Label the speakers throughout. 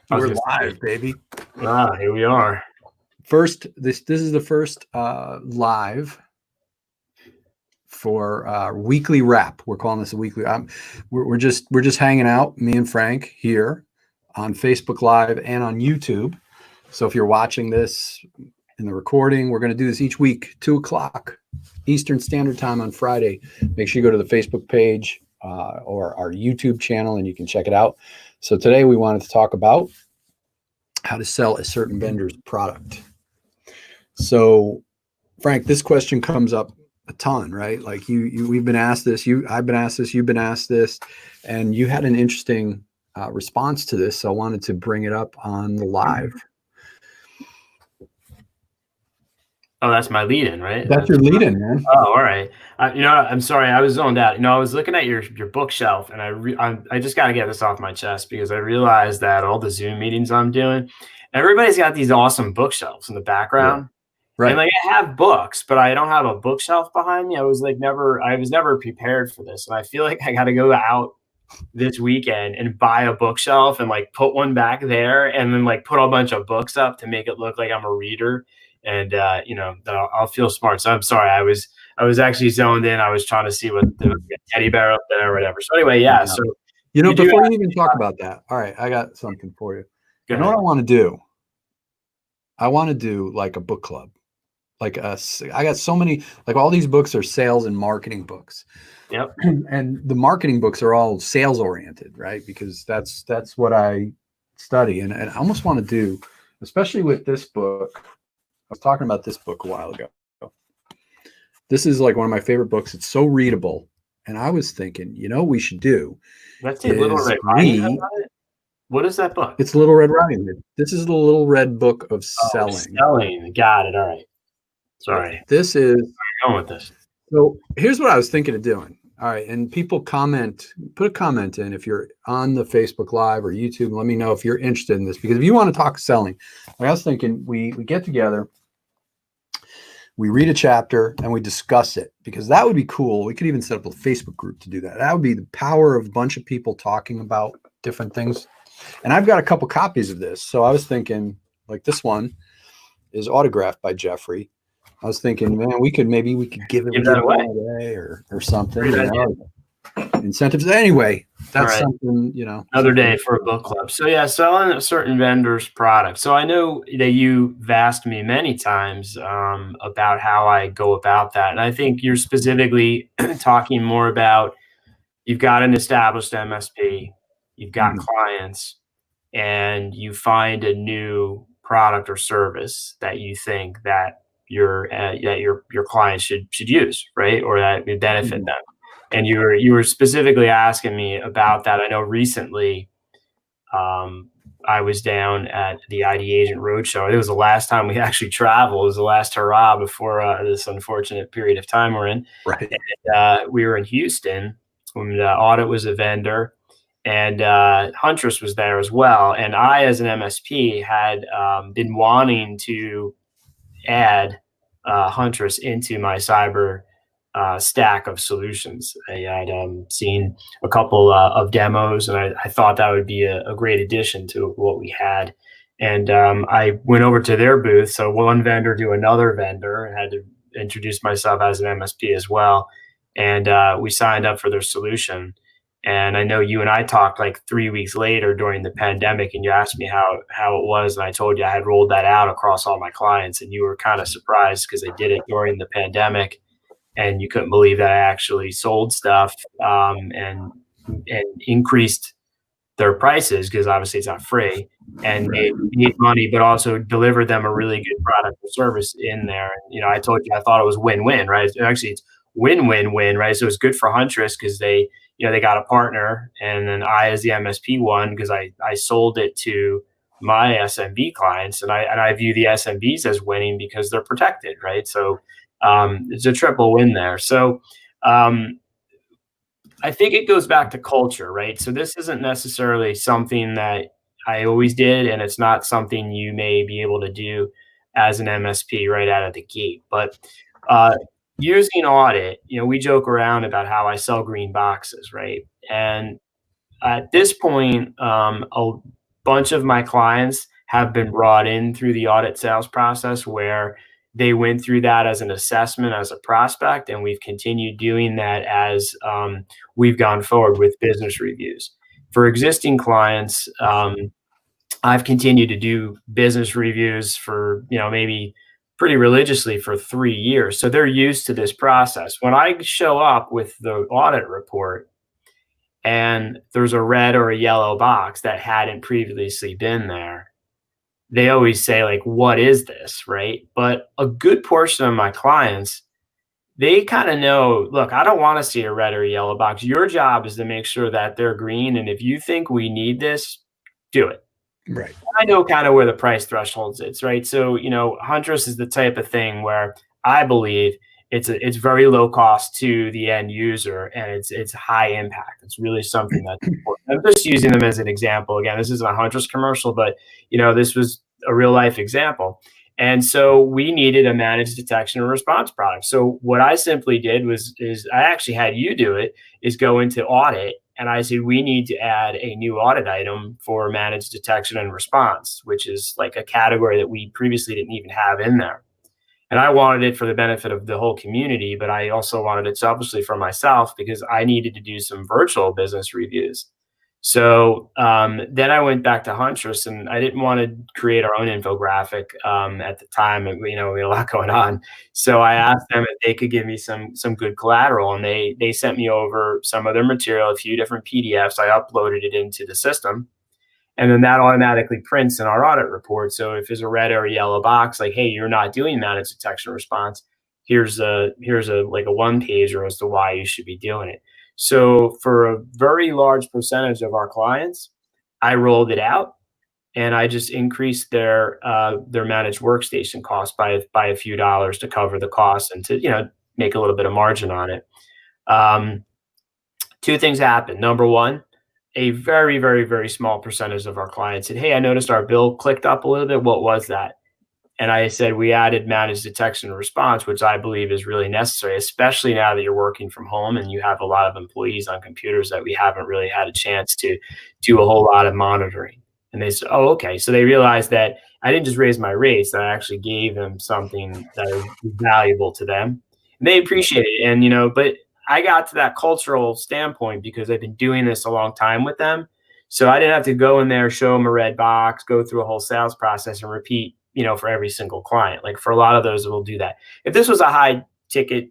Speaker 1: We're live, baby.
Speaker 2: Here we are.
Speaker 1: This is the first live for weekly wrap. We're calling this a weekly. We're just hanging out, me and Frank here on Facebook Live and on YouTube. So if you're watching this in the recording, we're going to do this each week, 2:00 Eastern Standard Time on Friday. Make sure you go to the Facebook page or our YouTube channel, and you can check it out. So today we wanted to talk about how to sell a certain vendor's product. So, Frank, this question comes up a ton, right? Like we've been asked this, I've been asked this, you've been asked this, and you had an interesting response to this. So I wanted to bring it up on the live.
Speaker 2: Oh, that's my lead-in, right?
Speaker 1: That's your lead-in, man.
Speaker 2: Oh, all right. I'm sorry, I was zoned out. I was looking at your bookshelf, and I just got to get this off my chest because I realized that all the Zoom meetings I'm doing, everybody's got these awesome bookshelves in the background.
Speaker 1: Yeah. Right.
Speaker 2: And like I have books, but I don't have a bookshelf behind me. I was never prepared for this. And I feel like I got to go out this weekend and buy a bookshelf and like put one back there and then like put a bunch of books up to make it look like I'm a reader. And, that I'll feel smart. So I'm sorry. I was actually zoned in. I was trying to see what the teddy bear up there or whatever. So anyway, yeah. So,
Speaker 1: before you even talk about that, all right, I got something for you. You know what I want to do? I want to do like a book club. I got so many, like all these books are sales and marketing books.
Speaker 2: Yep.
Speaker 1: And the marketing books are all sales oriented, right? Because that's what I study. And I almost want to do, especially with this book. I was talking about this book a while ago. This is like one of my favorite books. It's so readable. And I was thinking, what we should do.
Speaker 2: That's a Little Red Riding Hood. What is that book?
Speaker 1: It's Little Red Riding Hood. This is the Little Red Book of Selling.
Speaker 2: Selling. Got it. All right. Sorry.
Speaker 1: This is.
Speaker 2: Where are you going with this?
Speaker 1: So here's what I was thinking of doing. All right. And people put a comment in if you're on the Facebook Live or YouTube. Let me know if you're interested in this, because if you want to talk selling, like I was thinking, we get together, we read a chapter and we discuss it, because that would be cool. We could even set up a Facebook group to do that. That would be the power of a bunch of people talking about different things. And I've got a couple copies of this. So I was thinking, like, this one is autographed by Jeffrey. I was thinking, man, we could give that away or something. Incentives. Anyway, that's something,
Speaker 2: Another day for a book club. So yeah, selling a certain vendor's product. So I know that you've asked me many times about how I go about that. And I think you're specifically talking more about, you've got an established MSP, you've got clients, and you find a new product or service that you think that your clients should use, right? Or that would benefit them. And you were specifically asking me about that. I know recently I was down at the ID Agent Roadshow. It was the last time we actually traveled. It was the last hurrah before this unfortunate period of time we're in.
Speaker 1: Right.
Speaker 2: And, we were in Houston when Audit was a vendor, and Huntress was there as well. And I, as an MSP, had been wanting to add Huntress into my cyber stack of solutions. I had seen a couple of demos, and I thought that would be a great addition to what we had. And I went over to their booth. So one vendor to another vendor, and had to introduce myself as an MSP as well. And we signed up for their solution. And I know you and I talked like 3 weeks later during the pandemic, and you asked me how it was. And I told you I had rolled that out across all my clients, and you were kind of surprised because I did it during the pandemic, and you couldn't believe that I actually sold stuff and increased their prices, because obviously it's not free, and made money, but also delivered them a really good product or service in there. And, I told you I thought it was win-win, right? Actually, it's win-win-win, right? So it's good for Huntress because they got a partner, and then I, as the MSP, won because I sold it to my SMB clients, and I view the SMBs as winning because they're protected, right? So it's a triple win there. So I think it goes back to culture, right? So this isn't necessarily something that I always did, and it's not something you may be able to do as an MSP right out of the gate. But using Audit, we joke around about how I sell green boxes, right? And at this point, bunch of my clients have been brought in through the audit sales process where they went through that as an assessment as a prospect, and we've continued doing that as we've gone forward with business reviews. For existing clients, I've continued to do business reviews for, maybe pretty religiously for 3 years. So they're used to this process. When I show up with the audit report and there's a red or a yellow box that hadn't previously been there, they always say, like, what is this? Right. But a good portion of my clients, they kind of know, look, I don't want to see a red or a yellow box. Your job is to make sure that they're green. And if you think we need this, do it.
Speaker 1: Right.
Speaker 2: I know kind of where the price thresholds is, right? So, Huntress is the type of thing where I believe it's very low cost to the end user, and it's high impact. It's really something that's important. I'm just using them as an example. Again, this isn't a Huntress commercial, but this was a real life example. And so we needed a managed detection and response product. So what I simply did is I actually had you do it, is go into audit. And I said, we need to add a new audit item for managed detection and response, which is like a category that we previously didn't even have in there. And I wanted it for the benefit of the whole community, but I also wanted it selfishly for myself because I needed to do some virtual business reviews. So then I went back to Huntress, and I didn't want to create our own infographic at the time. And, we had a lot going on. So I asked them if they could give me some good collateral, and they sent me over some of their material, a few different PDFs. I uploaded it into the system, and then that automatically prints in our audit report. So if there's a red or a yellow box, like, hey, you're not doing managed detection response, here's a like a one pager as to why you should be doing it. So for a very large percentage of our clients, I rolled it out, and I just increased their managed workstation cost by a few dollars to cover the cost and to make a little bit of margin on it. Two things happened. Number one, a very, very, very small percentage of our clients said, hey, I noticed our bill clicked up a little bit. What was that? And I said, we added managed detection and response, which I believe is really necessary, especially now that you're working from home and you have a lot of employees on computers that we haven't really had a chance to do a whole lot of monitoring. And they said, oh, okay. So they realized that I didn't just raise my rates, that I actually gave them something that is valuable to them. And they appreciate it. And, but I got to that cultural standpoint because I've been doing this a long time with them. So I didn't have to go in there, show them a red box, go through a whole sales process and repeat, for every single client. Like for a lot of those, we'll do that. If this was a high ticket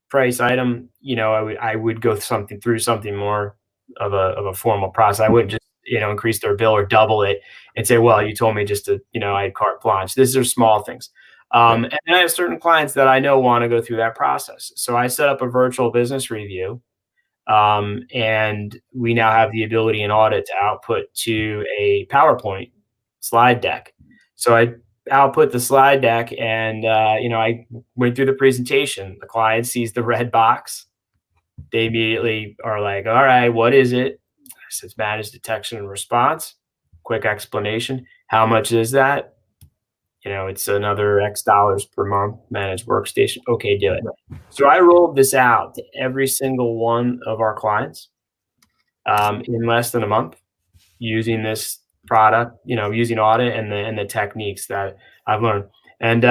Speaker 2: price item, I would go through something more of a formal process. I wouldn't just, increase their bill or double it and say, well, you told me just to, I had carte blanche. These are small things. And I have certain clients that I know want to go through that process. So I set up a virtual business review. And we now have the ability in audit to output to a PowerPoint slide deck. So I output the slide deck, and I went through the presentation. The client sees the red box. They immediately are like, all right, what is it? I said, it's managed detection and response. Quick explanation. How much is that? It's another X dollars per month, managed workstation. Okay, do it. So I rolled this out to every single one of our clients in less than a month using this product, using audit and the techniques that I've learned. And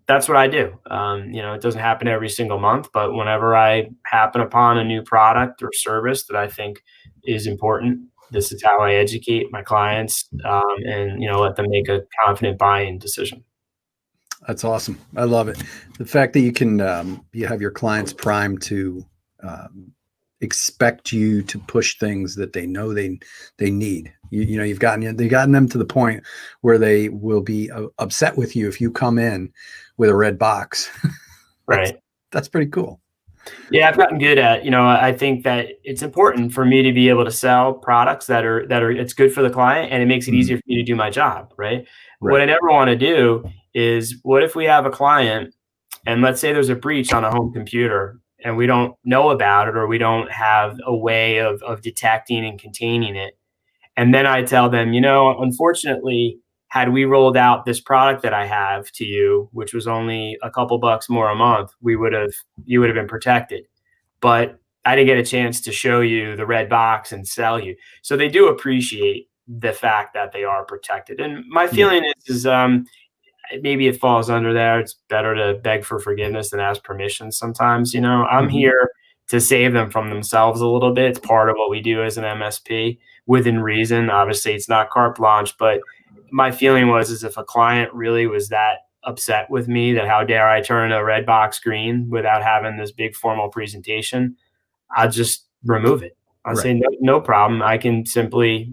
Speaker 2: that's what I do. It doesn't happen every single month, but whenever I happen upon a new product or service that I think is important, this is how I educate my clients and let them make a confident buy-in decision.
Speaker 1: That's awesome. I love it. The fact that you can you have your clients primed to expect you to push things that they know they need. You've gotten them to the point where they will be upset with you if you come in with a red box.
Speaker 2: Right.
Speaker 1: That's pretty cool.
Speaker 2: Yeah, I've gotten good at, I think that it's important for me to be able to sell products that are it's good for the client, and it makes it easier for me to do my job, right? What I never want to do is, what if we have a client and let's say there's a breach on a home computer and we don't know about it, or we don't have a way of detecting and containing it. And then I tell them, unfortunately, had we rolled out this product that I have to you, which was only a couple bucks more a month, you would have been protected. But I didn't get a chance to show you the red box and sell you. So they do appreciate the fact that they are protected. And my feeling is maybe it falls under there. It's better to beg for forgiveness than ask permission sometimes. You know, I'm here to save them from themselves a little bit. It's part of what we do as an MSP within reason. Obviously, it's not carte blanche, but my feeling is if a client really was that upset with me, that how dare I turn a red box green without having this big formal presentation, I'll just remove it. I'll say, no problem. I can simply,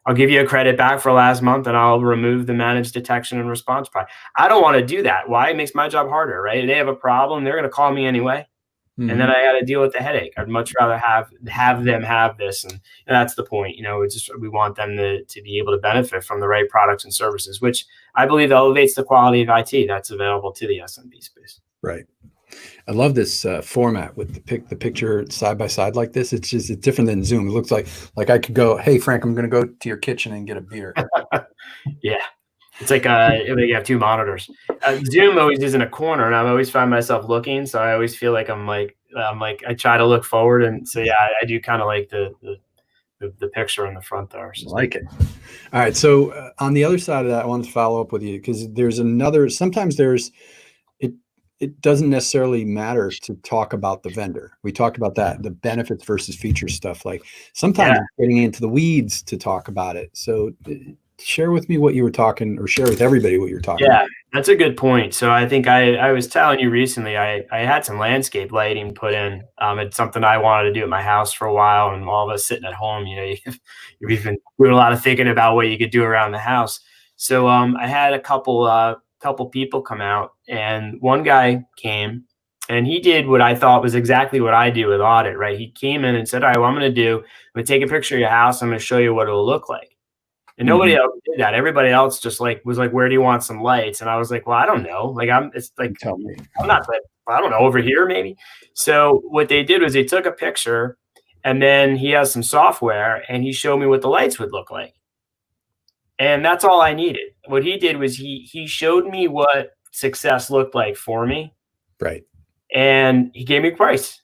Speaker 2: I'll give you a credit back for last month and I'll remove the managed detection and response part. I don't want to do that. Why? It makes my job harder, right? They have a problem. They're going to call me anyway. And then I got to deal with the headache. I'd much rather have them have this. And that's the point. It's just, we want them to be able to benefit from the right products and services, which I believe elevates the quality of IT that's available to the SMB space.
Speaker 1: Right. I love this format with the picture side by side like this. It's different than Zoom. It looks like I could go, hey, Frank, I'm going to go to your kitchen and get a beer.
Speaker 2: Yeah. It's like you have two monitors. Zoom always is in a corner, and I always find myself looking. So I always feel like I'm like I try to look forward, and so yeah, I do kind of like the picture in the front there. So.
Speaker 1: I like it. All right. So on the other side of that, I wanted to follow up with you because there's another. Sometimes it doesn't necessarily matter to talk about the vendor. We talked about that, the benefits versus feature stuff. Like sometimes getting into the weeds to talk about it. So share with me what you were talking, or share with everybody what you're talking about.
Speaker 2: That's a good point. So I think I was telling you recently, I had some landscape lighting put in. It's something I wanted to do at my house for a while, and all of us sitting at home, you've been doing a lot of thinking about what you could do around the house. So I had a couple people come out, and one guy came and he did what I thought was exactly what I do with audit, right? He came in and said, all right, what I'm going to take a picture of your house. I'm going to show you what it'll look like. And nobody else did that. Everybody else just was like, where do you want some lights? And I was like, well, I don't know.
Speaker 1: Tell me.
Speaker 2: I'm not, I don't know, over here maybe. So what they did was they took a picture, and then he has some software and he showed me what the lights would look like. And that's all I needed. What he did was he showed me what success looked like for me.
Speaker 1: Right.
Speaker 2: And he gave me a price.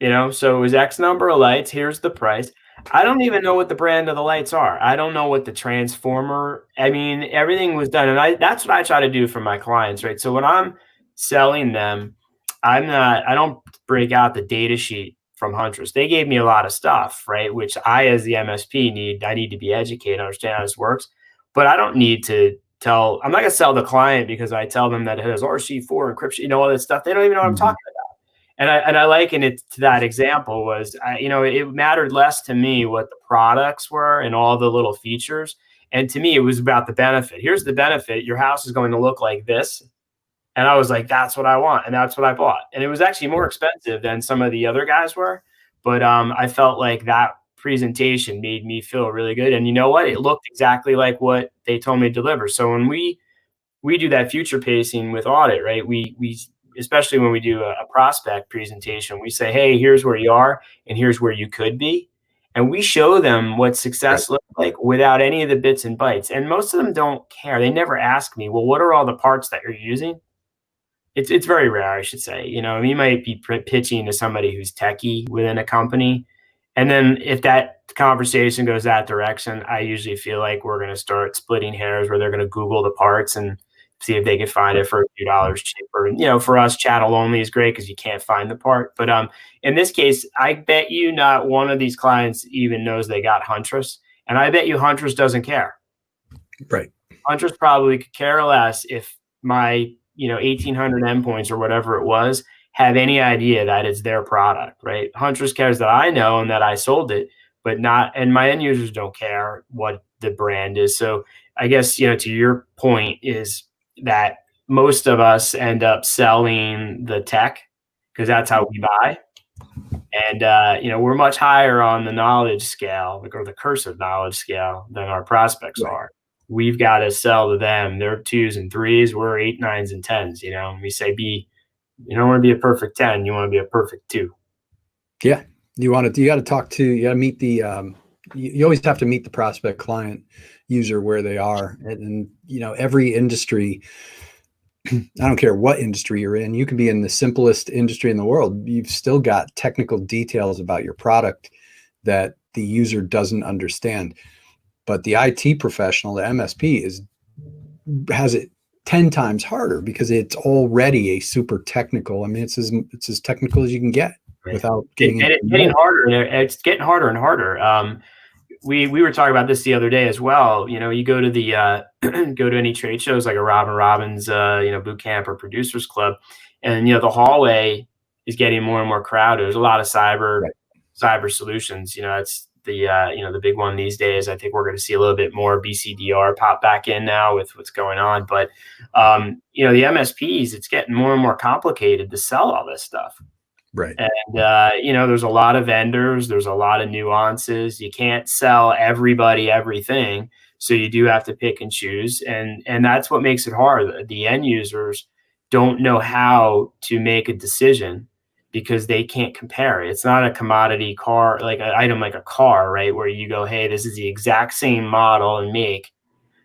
Speaker 2: So it was X number of lights. Here's the price. I don't even know what the brand of the lights are. I don't know what the transformer. I mean, everything was done. And that's what I try to do for my clients, right? So when I'm selling them, I don't break out the data sheet from Huntress. They gave me a lot of stuff, right? Which I, as the MSP, I need to be educated, understand how this works. But I don't need to I'm not going to sell the client because I tell them that it has RC4 encryption, all this stuff. They don't even know what I'm talking about. And I liken it to that example was, it mattered less to me what the products were and all the little features. And to me, it was about the benefit. Here's the benefit. Your house is going to look like this. And I was like, that's what I want. And that's what I bought. And it was actually more expensive than some of the other guys were. But I felt like that presentation made me feel really good. And you know what? It looked exactly like what they told me to deliver. So when we do that future pacing with audit, right? We especially when we do a prospect presentation, we say, hey, here's where you are and here's where you could be. And we show them what success looks like without any of the bits and bytes. And most of them don't care. They never ask me, well, what are all the parts that you're using? It's very rare, I should say. You might be pitching to somebody who's techie within a company. And then if that conversation goes that direction, I usually feel like we're going to start splitting hairs where they're going to Google the parts and see if they can find it for a few dollars cheaper. And, for us, channel only is great because you can't find the part. But in this case, I bet you not one of these clients even knows they got Huntress. And I bet you Huntress doesn't care.
Speaker 1: Right.
Speaker 2: Huntress probably could care less if my 1,800 endpoints or whatever it was have any idea that it's their product, right? Huntress cares that I know and that I sold it, but not, and my end users don't care what the brand is. So I guess, to your point is that most of us end up selling the tech because that's how we buy. And, we're much higher on the knowledge scale, or the cursive knowledge scale, than our prospects are. We've got to sell to them. They're 2s and 3s. We're 8, 9s, and 10s. We say you don't want to be a perfect 10. You want to be a perfect 2.
Speaker 1: Yeah. You got to meet the, you always have to meet the prospect client user where they are. And every industry, I don't care what industry you're in, you can be in the simplest industry in the world. You've still got technical details about your product that the user doesn't understand. But the IT professional, the MSP, has it 10 times harder because it's already a super technical. I mean, it's as technical as you can get without getting
Speaker 2: getting harder. It's getting harder and harder. We were talking about this the other day as well. You go to the go to any trade shows like a Robin Robbins, boot camp or producers club, and the hallway is getting more and more crowded. There's a lot of cyber solutions. That's the big one these days. I think we're going to see a little bit more BCDR pop back in now with what's going on. But the MSPs, it's getting more and more complicated to sell all this stuff.
Speaker 1: Right.
Speaker 2: And, there's a lot of vendors, there's a lot of nuances. You can't sell everybody everything. So you do have to pick and choose. And that's what makes it hard. The end users don't know how to make a decision because they can't compare it. It's not a commodity car, like an item like a car, right? Where you go, hey, this is the exact same model and make.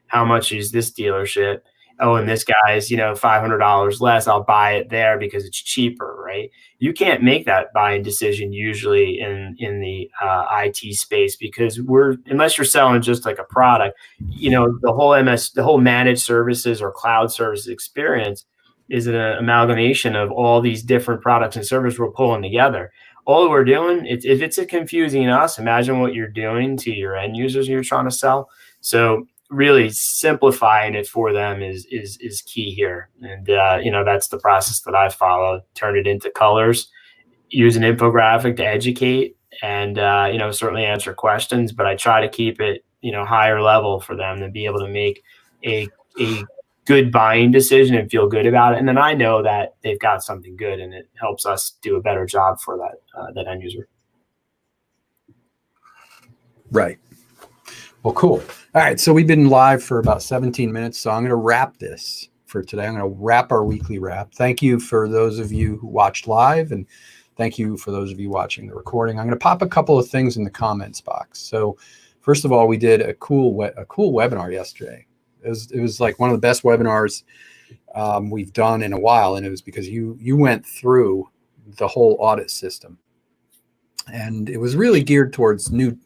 Speaker 2: How much is this dealership? Oh, and this guy's, $500 less. I'll buy it there because it's cheaper, right? You can't make that buying decision usually in the IT space because unless you're selling just like a product, the whole managed services or cloud services experience is an amalgamation of all these different products and services we're pulling together. All we're doing, if it's confusing us, imagine what you're doing to your end users you're trying to sell. So really simplifying it for them is key here. And, that's the process that I follow. Turn it into colors, use an infographic to educate and, certainly answer questions, but I try to keep it, higher level for them to be able to make a good buying decision and feel good about it. And then I know that they've got something good and it helps us do a better job for that end user.
Speaker 1: Right. Well, cool. All right. So we've been live for about 17 minutes. So I'm going to wrap this for today. I'm going to wrap our weekly wrap. Thank you for those of you who watched live, and thank you for those of you watching the recording. I'm going to pop a couple of things in the comments box. So first of all, we did a cool webinar yesterday. It was like one of the best webinars we've done in a while. And it was because you went through the whole audit system, and it was really geared towards new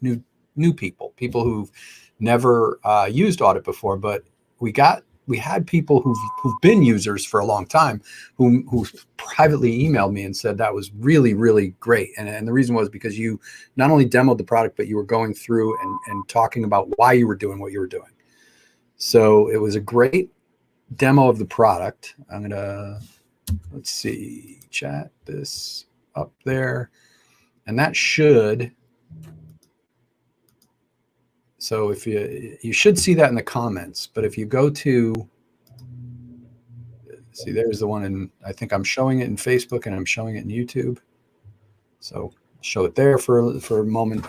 Speaker 1: people who've never used audit before. But we had people who've been users for a long time who privately emailed me and said that was really, really great. And the reason was because you not only demoed the product, but you were going through and talking about why you were doing what you were doing. So it was a great demo of the product. I'm going to, let's see, chat this up there. And that should, so if you should see that in the comments, but if you go to, see, there's the one I think I'm showing it in Facebook and I'm showing it in YouTube. So show it there for a moment.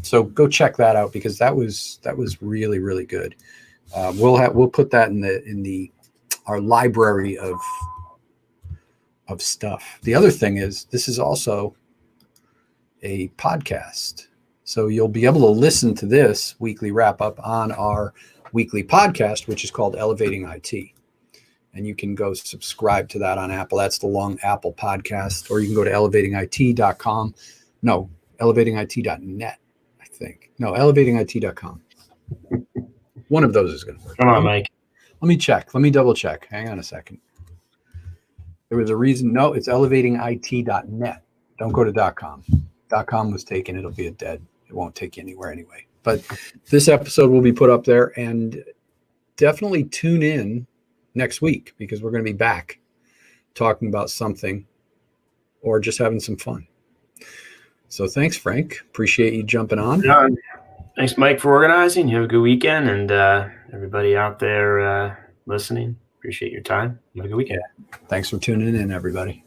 Speaker 1: So go check that out because that was really, really good. We'll put that in our library of stuff. The other thing is this is also a podcast. So you'll be able to listen to this weekly wrap up on our weekly podcast, which is called Elevating IT. And you can go subscribe to that on Apple. That's the long Apple podcast. Or you can go to elevatingit.com. No, elevatingit.net, I think. No, elevatingit.com. One of those is going to work.
Speaker 2: Come on, Mike.
Speaker 1: Let me check. Let me double check. Hang on a second. There was a reason. No, it's elevatingit.net. Don't go to .com. .com was taken. It'll be dead. It won't take you anywhere anyway. But this episode will be put up there, and definitely tune in next week because we're going to be back talking about something or just having some fun. So thanks, Frank. Appreciate you jumping on.
Speaker 2: Yeah. Thanks, Mike, for organizing. You have a good weekend, and everybody out there listening, appreciate your time. Have a good weekend.
Speaker 1: Yeah. Thanks for tuning in, everybody.